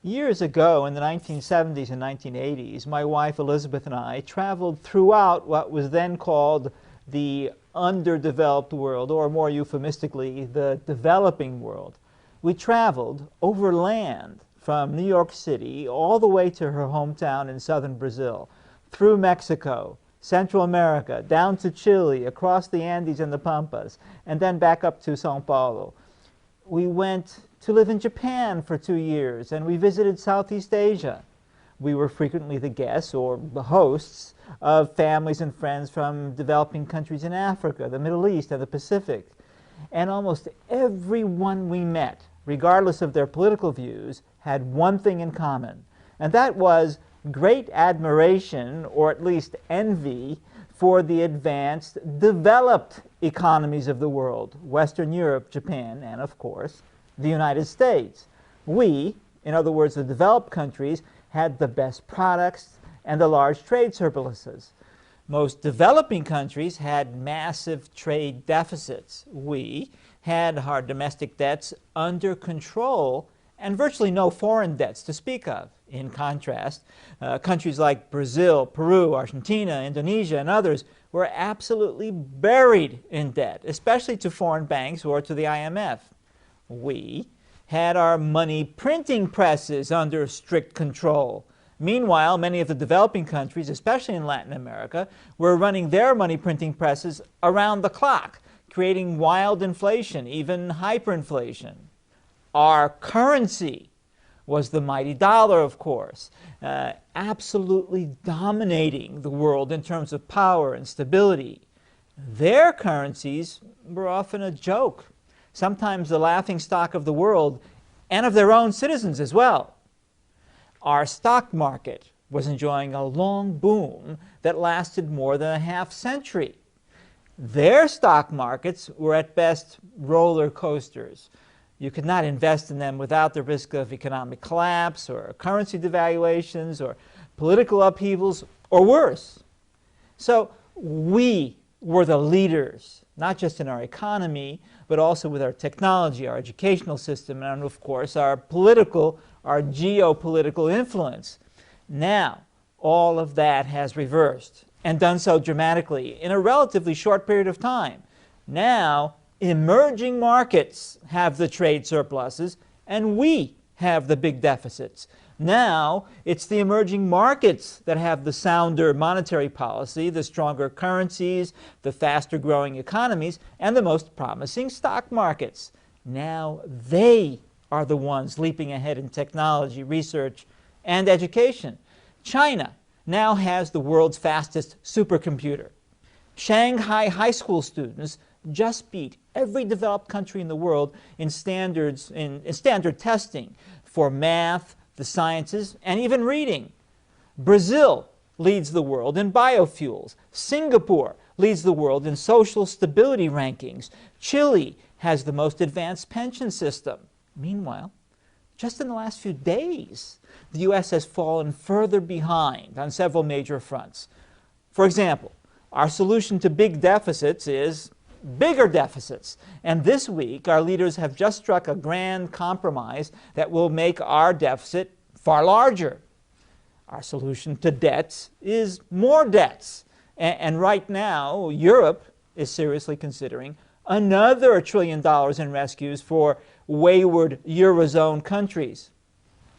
Years ago, in the 1970s and 1980s, my wife Elizabeth and I traveled throughout what was then called the underdeveloped world, or more euphemistically, the developing world. We traveled overland from New York City all the way to her hometown in southern Brazil, through Mexico, Central America, down to Chile, across the Andes and the Pampas, and then back up to São Paulo. We went to live in Japan for 2 years, and we visited Southeast Asia. We were frequently the guests or the hosts of families and friends from developing countries in Africa, the Middle East, and the Pacific. And almost everyone we met, regardless of their political views, had one thing in common, and that was great admiration, or at least envy, for the advanced, developed economies of the world, Western Europe, Japan, and of course, the United States. We, in other words, the developed countries, had the best products and the large trade surpluses. Most developing countries had massive trade deficits. We had our domestic debts under control and virtually no foreign debts to speak of. In contrast, countries like Brazil, Peru, Argentina, Indonesia, and others were absolutely buried in debt, especially to foreign banks or to the IMF. We had our money printing presses under strict control. Meanwhile, many of the developing countries, especially in Latin America, were running their money printing presses around the clock, creating wild inflation, even hyperinflation. Our currency was the mighty dollar, of course, absolutely dominating the world in terms of power and stability. Their currencies were often a joke, sometimes the laughingstock of the world and of their own citizens as well. Our stock market was enjoying a long boom that lasted more than a half-century. Their stock markets were at best roller coasters. You could not invest in them without the risk of economic collapse or currency devaluations or political upheavals or worse. So we were the leaders, not just in our economy, but also with our technology, our educational system, and of course our geopolitical influence. Now, all of that has reversed, and done so dramatically in a relatively short period of time. Now, emerging markets have the trade surpluses, and we have the big deficits. Now, it's the emerging markets that have the sounder monetary policy, the stronger currencies, the faster growing economies, and the most promising stock markets. Now, they are the ones leaping ahead in technology, research, and education. China now has the world's fastest supercomputer. Shanghai high school students just beat every developed country in the world in standard testing for math, the sciences, and even reading. Brazil leads the world in biofuels. Singapore leads the world in social stability rankings. Chile has the most advanced pension system. Meanwhile, just in the last few days, the U.S. has fallen further behind on several major fronts. For example, our solution to big deficits is bigger deficits. And this week, our leaders have just struck a grand compromise that will make our deficit far larger. Our solution to debts is more debts. And right now, Europe is seriously considering another $1 trillion in rescues for wayward Eurozone countries.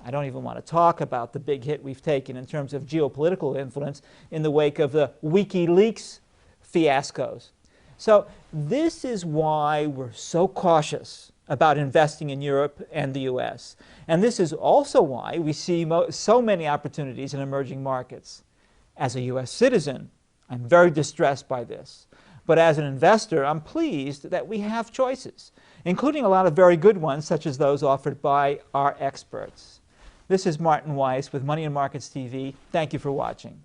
I don't even want to talk about the big hit we've taken in terms of geopolitical influence in the wake of the WikiLeaks fiascos. So this is why we're so cautious about investing in Europe and the U.S. And this is also why we see so many opportunities in emerging markets. As a U.S. citizen, I'm very distressed by this. But as an investor, I'm pleased that we have choices, including a lot of very good ones, such as those offered by our experts. This is Martin Weiss with Money and Markets TV. Thank you for watching.